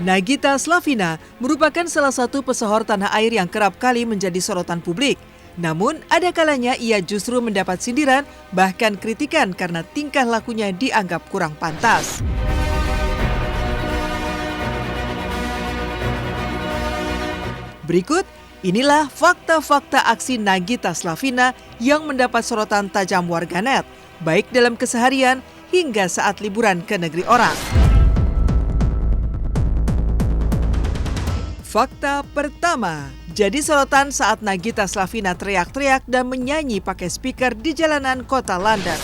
Nagita Slavina merupakan salah satu pesohor tanah air yang kerap kali menjadi sorotan publik. Namun, ada kalanya ia justru mendapat sindiran, bahkan kritikan karena tingkah lakunya dianggap kurang pantas. Berikut, inilah fakta-fakta aksi Nagita Slavina yang mendapat sorotan tajam warganet, baik dalam keseharian hingga saat liburan ke negeri orang. Fakta pertama, jadi sorotan saat Nagita Slavina teriak-teriak dan menyanyi pakai speaker di jalanan kota London.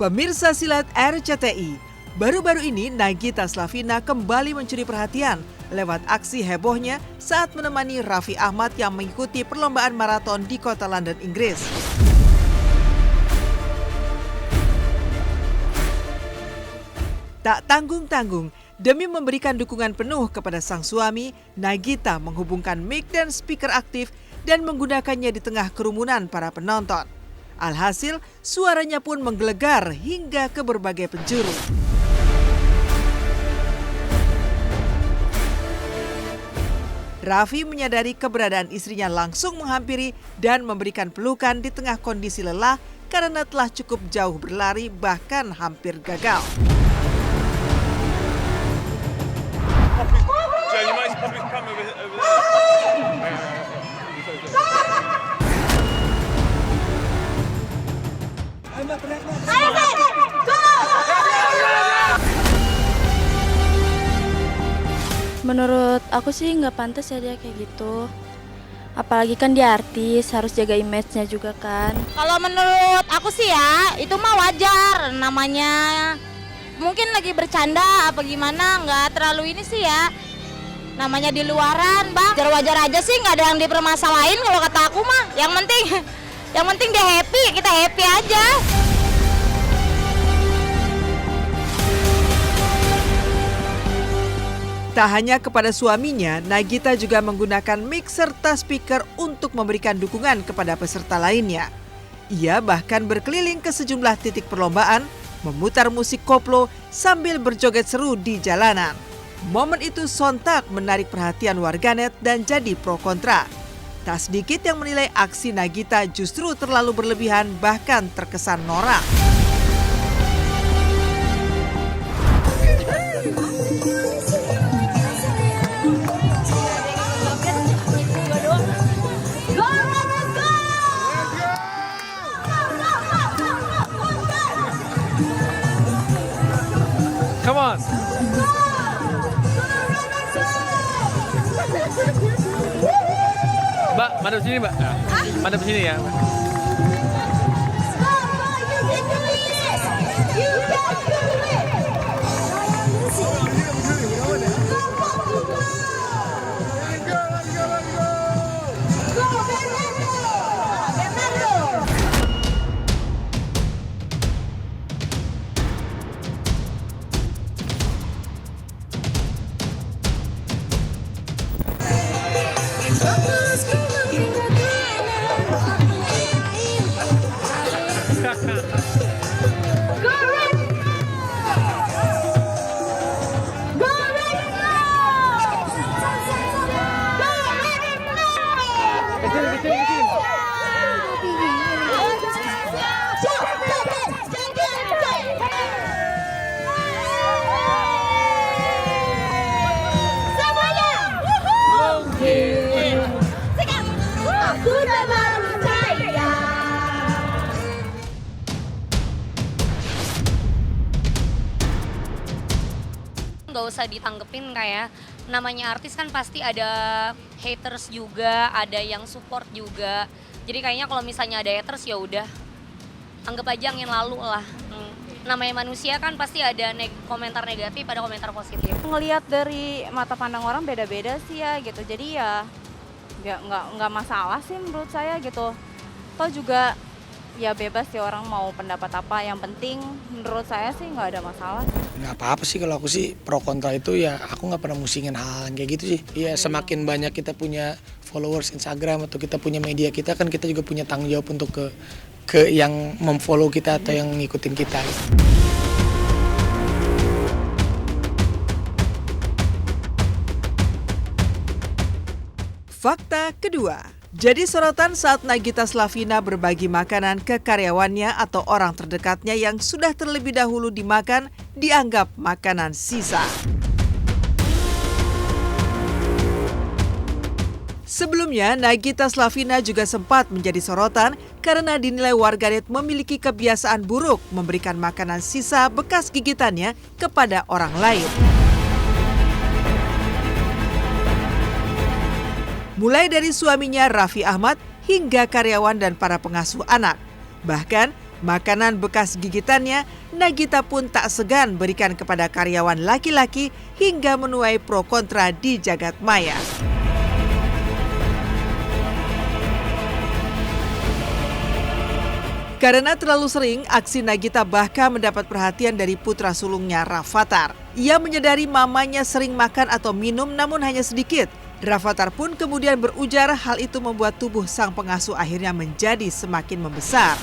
Pemirsa silat RCTI, baru-baru ini Nagita Slavina kembali mencuri perhatian lewat aksi hebohnya saat menemani Raffi Ahmad yang mengikuti perlombaan maraton di kota London, Inggris. Tak tanggung-tanggung, demi memberikan dukungan penuh kepada sang suami, Nagita menghubungkan mic dan speaker aktif dan menggunakannya di tengah kerumunan para penonton. Alhasil, suaranya pun menggelegar hingga ke berbagai penjuru. Raffi menyadari keberadaan istrinya langsung menghampiri dan memberikan pelukan di tengah kondisi lelah karena telah cukup jauh berlari bahkan hampir gagal. Menurut aku sih nggak pantas ya dia kayak gitu. Apalagi kan dia artis, harus jaga image-nya juga kan. Kalau menurut aku sih ya, itu mah wajar. Namanya mungkin lagi bercanda apa gimana, nggak terlalu ini sih ya. Namanya di luaran, Bang. Wajar-wajar aja sih, nggak ada yang dipermasalahin kalau kata aku mah. Yang penting dia happy, kita happy aja. Tak hanya kepada suaminya, Nagita juga menggunakan mic serta speaker untuk memberikan dukungan kepada peserta lainnya. Ia bahkan berkeliling ke sejumlah titik perlombaan, memutar musik koplo sambil berjoget seru di jalanan. Momen itu sontak menarik perhatian warganet dan jadi pro kontra. Tak sedikit yang menilai aksi Nagita justru terlalu berlebihan bahkan terkesan norak. Come on. Mbak, madep sini, Mbak. Madep sini ya. Nggak usah ditanggepin, kayak namanya artis kan pasti ada haters juga, ada yang support juga. Jadi kayaknya kalau misalnya ada haters ya udah anggap aja angin lalu lah. Namanya manusia kan pasti ada komentar negatif, ada komentar positif. Ngelihat dari mata pandang orang beda-beda sih ya gitu. Jadi ya nggak masalah sih menurut saya gitu. Toh juga ya bebas sih orang mau pendapat apa, yang penting menurut saya sih nggak ada masalah. Nggak apa-apa sih, kalau aku sih pro kontra itu ya aku nggak pernah musingin hal kayak gitu sih. Iya, semakin banyak kita punya followers Instagram atau kita punya media kita, kan kita juga punya tanggung jawab untuk ke ke yang memfollow kita atau yang ngikutin kita. Fakta kedua, jadi sorotan saat Nagita Slavina berbagi makanan ke karyawannya atau orang terdekatnya yang sudah terlebih dahulu dimakan dianggap makanan sisa. Sebelumnya, Nagita Slavina juga sempat menjadi sorotan karena dinilai warganet memiliki kebiasaan buruk memberikan makanan sisa bekas gigitannya kepada orang lain. Mulai dari suaminya Raffi Ahmad hingga karyawan dan para pengasuh anak. Bahkan makanan bekas gigitannya Nagita pun tak segan berikan kepada karyawan laki-laki hingga menuai pro kontra di jagat maya. Karena terlalu sering, aksi Nagita bahkan mendapat perhatian dari putra sulungnya Rafathar. Ia menyadari mamanya sering makan atau minum namun hanya sedikit. Rafathar pun kemudian berujar hal itu membuat tubuh sang pengasuh akhirnya menjadi semakin membesar.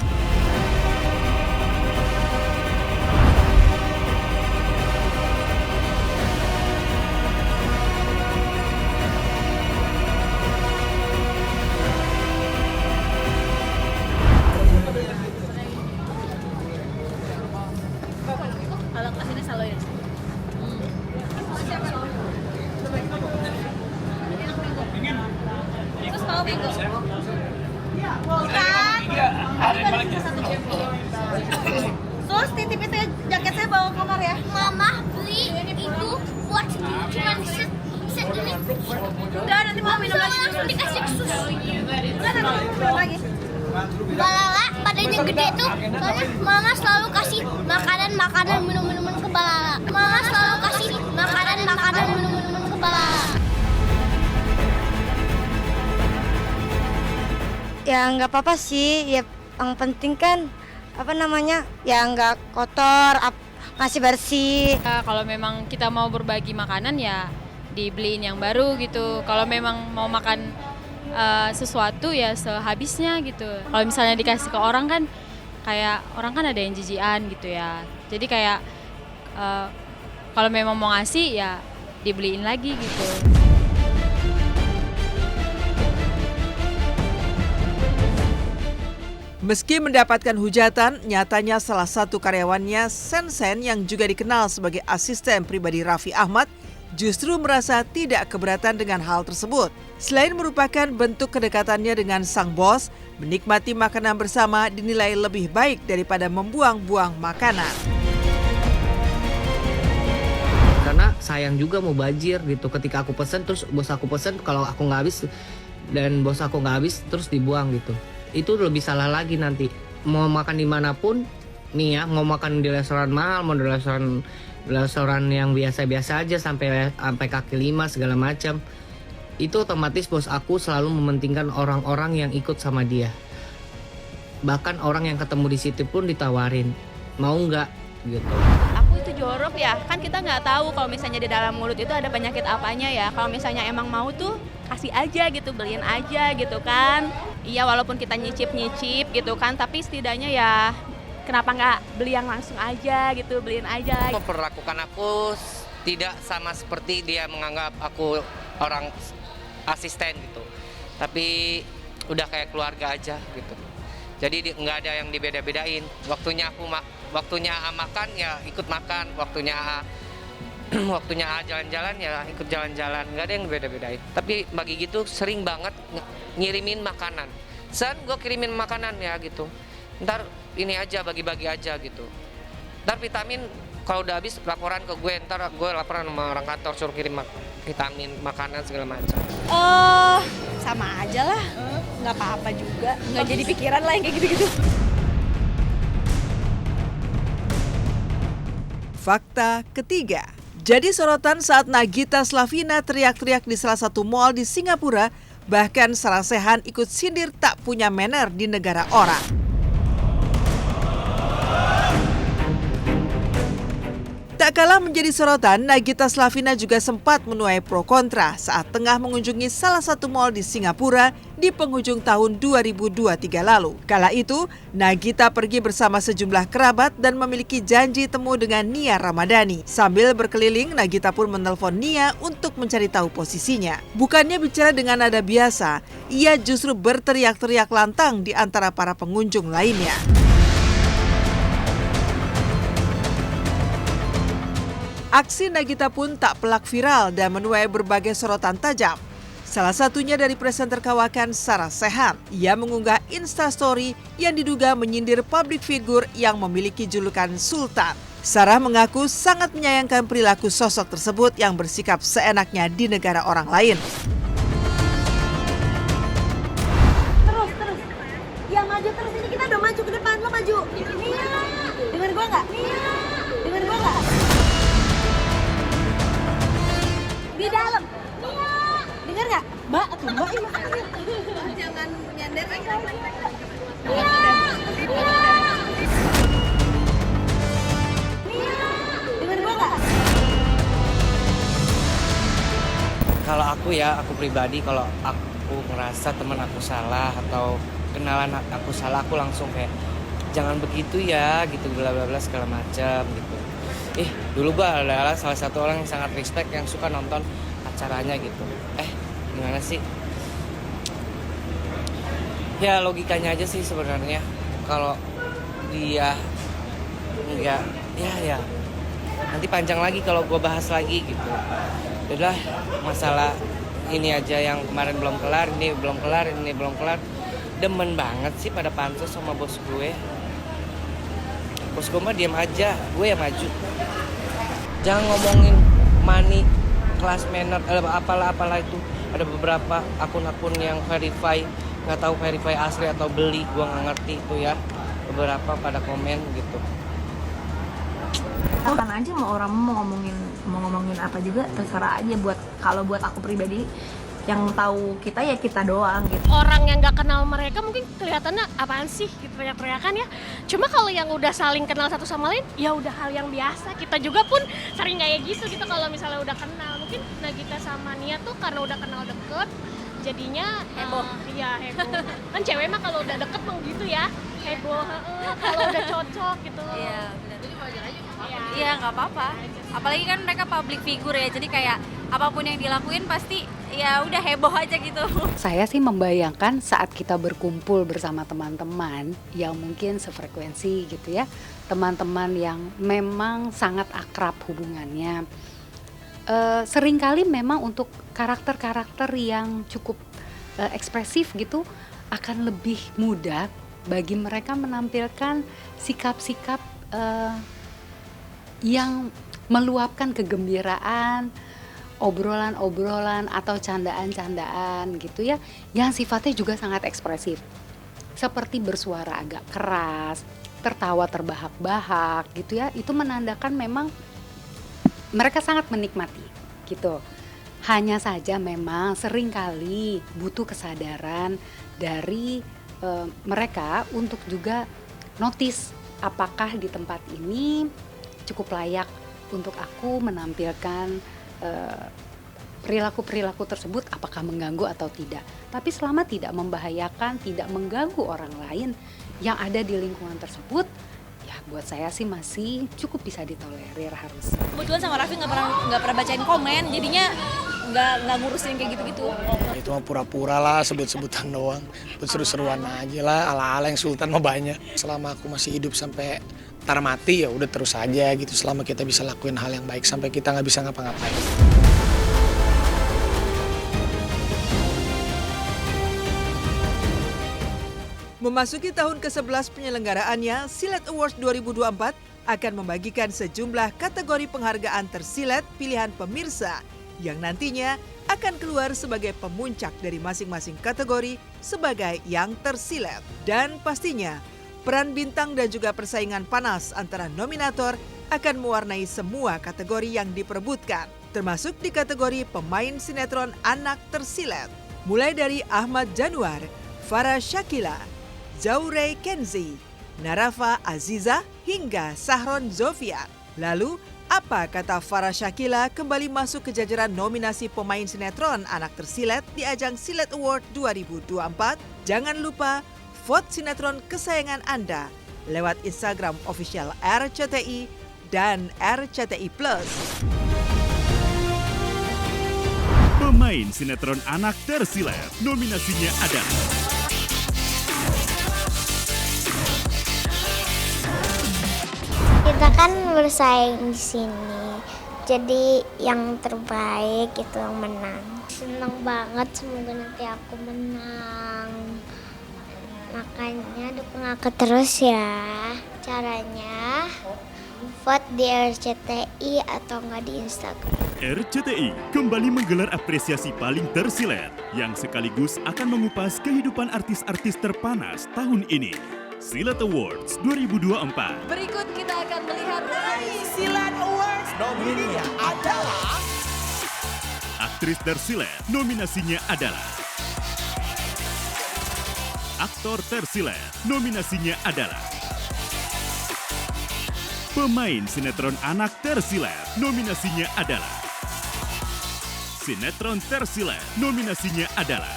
Sus, titip itu jaket saya bawa ke kamar ya. Mama beli itu buat cuma set ini. Udah, nanti mau minum lagi. Langsung dikasih sus. Enggak, nanti mau minum lagi. Balala badannya gede tuh, soalnya mama selalu kasih makanan minum-minuman ke Balala. Mama selalu kasih makanan minum-minuman ke Balala. Ya nggak apa-apa sih, ya yang penting kan ya nggak kotor, masih bersih. Kalau memang kita mau berbagi makanan ya dibeliin yang baru gitu. Kalau memang mau makan sesuatu ya sehabisnya gitu. Kalau misalnya dikasih ke orang kan kayak orang kan ada yang jijian gitu ya. Jadi kayak kalau memang mau ngasih ya dibeliin lagi gitu. Meski mendapatkan hujatan, nyatanya salah satu karyawannya, Sensen yang juga dikenal sebagai asisten pribadi Raffi Ahmad, justru merasa tidak keberatan dengan hal tersebut. Selain merupakan bentuk kedekatannya dengan sang bos, menikmati makanan bersama dinilai lebih baik daripada membuang-buang makanan. Karena sayang juga mau bajir gitu, ketika aku pesen terus bos aku pesen, kalau aku nggak habis dan bos aku nggak habis terus dibuang gitu. Itu lebih salah lagi nanti. Mau makan dimanapun, nih ya, mau makan di restoran mahal, mau di restoran yang biasa-biasa aja sampai kaki lima segala macam. Itu otomatis bos aku selalu mementingkan orang-orang yang ikut sama dia. Bahkan orang yang ketemu di situ pun ditawarin, mau nggak gitu. Aku itu jorok ya, kan kita nggak tahu kalau misalnya di dalam mulut itu ada penyakit apanya ya. Kalau misalnya emang mau tuh kasih aja gitu, beliin aja gitu kan. Iya, walaupun kita nyicip gitu kan, tapi setidaknya ya kenapa nggak beli yang langsung aja gitu, beliin aja. Memperlakukan aku tidak sama seperti dia menganggap aku orang asisten gitu. Tapi udah kayak keluarga aja gitu. Jadi nggak ada yang dibeda-bedain. Waktunya makan ya ikut makan, waktunya jalan-jalan ya ikut jalan-jalan, nggak ada yang beda-bedain. Tapi bagi gitu sering banget ngirimin makanan. San, gue kirimin makanan ya gitu. Ntar ini aja bagi-bagi aja gitu. Ntar vitamin kalau udah habis laporan ke gue, ntar gue laporan sama orang kantor suruh kirim vitamin makanan segala macam. Sama aja lah, nggak apa-apa juga, nggak jadi pikiran lah yang kayak gitu-gitu. Fakta ketiga. Jadi sorotan saat Nagita Slavina teriak-teriak di salah satu mal di Singapura, bahkan Sarasehan ikut sindir tak punya manner di negara orang. Tak Tak kalah menjadi sorotan, Nagita Slavina juga sempat menuai pro kontra saat tengah mengunjungi salah satu mal di Singapura di penghujung tahun 2023 lalu. Kala itu, Nagita pergi bersama sejumlah kerabat dan memiliki janji temu dengan Nia Ramadhani. Sambil berkeliling, Nagita pun menelpon Nia untuk mencari tahu posisinya. Bukannya bicara dengan nada biasa, ia justru berteriak-teriak lantang di antara para pengunjung lainnya. Aksi Nagita pun tak pelak viral dan menuai berbagai sorotan tajam. Salah satunya dari presenter kawakan Sarah Sechan. Ia mengunggah Instastory yang diduga menyindir public figure yang memiliki julukan Sultan. Sarah mengaku sangat menyayangkan perilaku sosok tersebut yang bersikap seenaknya di negara orang lain. Terus. Ya maju terus, ini kita udah maju ke depan, lo maju. Nia, dengar gua nggak? Dengar gua nggak? Di dalam. Nia, dengar nggak? Mbak, ini makanya. Jangan nyender. Nia. Dengar gua nggak? Kalau aku pribadi, kalau aku ngerasa teman aku salah atau kenalan aku salah, aku langsung kayak jangan begitu ya gitu, bla bla bla segala macam gitu. Dulu gua adalah salah satu orang yang sangat respect, yang suka nonton acaranya gitu. Gimana sih? Ya logikanya aja sih sebenarnya. Kalau dia enggak, ya nanti panjang lagi kalau gua bahas lagi gitu. Udah masalah ini aja yang kemarin belum kelar, ini belum kelar. Demen banget sih pada pansos sama bos gue. Bos gue mah diam aja, gue yang maju. Jangan ngomongin money, class manner, apalah itu. Ada beberapa akun-akun yang verify, nggak tahu verify asli atau beli, gue nggak ngerti itu ya. Beberapa pada komen gitu. Kan aja mau orang mau ngomongin apa juga terserah aja. Kalau buat aku pribadi, yang tahu kita ya kita doang gitu. Orang yang nggak kenal mereka mungkin kelihatannya apaan sih gitu, teriak-teriakan ya. Cuma kalau yang udah saling kenal satu sama lain ya udah hal yang biasa. Kita juga pun sering kayak gitu kalau misalnya udah kenal. Mungkin Nagita sama Nia tuh karena udah kenal deket jadinya heboh. Iya heboh. Kan cewek mah kalau udah deket mah gitu ya, heboh. Kalau udah cocok gitu. Iya, benar. Iya, nggak apa-apa. Apalagi kan mereka public figure ya, jadi kayak apapun yang dilakuin pasti ya udah heboh aja gitu. Saya sih membayangkan saat kita berkumpul bersama teman-teman yang mungkin sefrekuensi gitu ya, teman-teman yang memang sangat akrab hubungannya. Seringkali memang untuk karakter-karakter yang cukup ekspresif gitu akan lebih mudah bagi mereka menampilkan sikap-sikap yang meluapkan kegembiraan, obrolan-obrolan atau candaan-candaan gitu ya, yang sifatnya juga sangat ekspresif. Seperti bersuara agak keras, tertawa terbahak-bahak gitu ya, itu menandakan memang mereka sangat menikmati gitu. Hanya saja memang seringkali butuh kesadaran dari mereka untuk juga notice apakah di tempat ini cukup layak untuk aku menampilkan perilaku-perilaku tersebut, apakah mengganggu atau tidak. Tapi selama tidak membahayakan, tidak mengganggu orang lain yang ada di lingkungan tersebut, ya buat saya sih masih cukup bisa ditolerir harusnya. Kebetulan sama Raffi nggak pernah bacain komen, jadinya nggak ngurusin kayak gitu-gitu. Itu mah pura-pura lah, sebut-sebutan doang. Seru-seruan aja lah, ala-ala yang Sultan mah banyak. Selama aku masih hidup sampai ntar mati ya udah terus aja gitu. Selama kita bisa lakuin hal yang baik sampai kita nggak bisa ngapa-ngapain. Memasuki tahun ke-11 penyelenggaraannya, Silet Awards 2024 akan membagikan sejumlah kategori penghargaan tersilet pilihan pemirsa yang nantinya akan keluar sebagai pemuncak dari masing-masing kategori sebagai yang tersilet. Dan pastinya, peran bintang dan juga persaingan panas antara nominator akan mewarnai semua kategori yang diperebutkan, termasuk di kategori pemain sinetron anak tersilet. Mulai dari Ahmad Januar, Farah Shakila, Zaurey Kenzi, Narafa Aziza hingga Sahron Zofian. Lalu, apa kata Farah Shakila kembali masuk ke jajaran nominasi pemain sinetron anak tersilet di ajang Silet Award 2024? Jangan lupa vote sinetron kesayangan Anda lewat Instagram official RCTI dan RCTI Plus. Pemain sinetron anak tersilet, nominasinya adalah Kita kan bersaing di sini, jadi yang terbaik itu yang menang. Senang banget, semoga nanti aku menang. Makanya dukung aku terus ya. Caranya vote di RCTI atau enggak di Instagram. RCTI kembali menggelar apresiasi paling tersilet yang sekaligus akan mengupas kehidupan artis-artis terpanas tahun ini. Silet Awards 2024. Berikut kita akan melihat Silet Awards. Nominasinya adalah Aktris tersilet, nominasinya adalah Aktor tersilet, nominasinya adalah Pemain sinetron anak tersilet, nominasinya adalah Sinetron tersilet, nominasinya adalah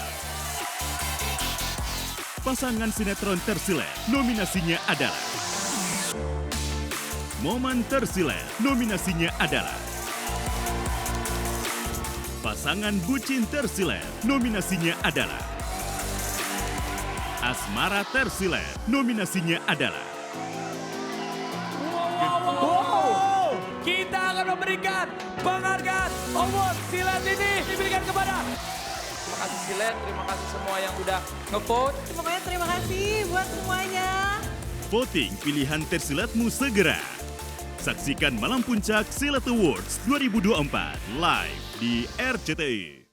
Pasangan sinetron tersilet, nominasinya adalah Momen tersilet, nominasinya adalah Pasangan bucin tersilet, nominasinya adalah Asmara tersilet, nominasinya adalah Kita akan memberikan penghargaan award Silet ini diberikan kepada. Terima kasih Silet, terima kasih semua yang udah nge-vote. Pokoknya terima kasih buat semuanya. Voting pilihan tersiletmu segera. Saksikan Malam Puncak Silet Awards 2024 live di RCTI.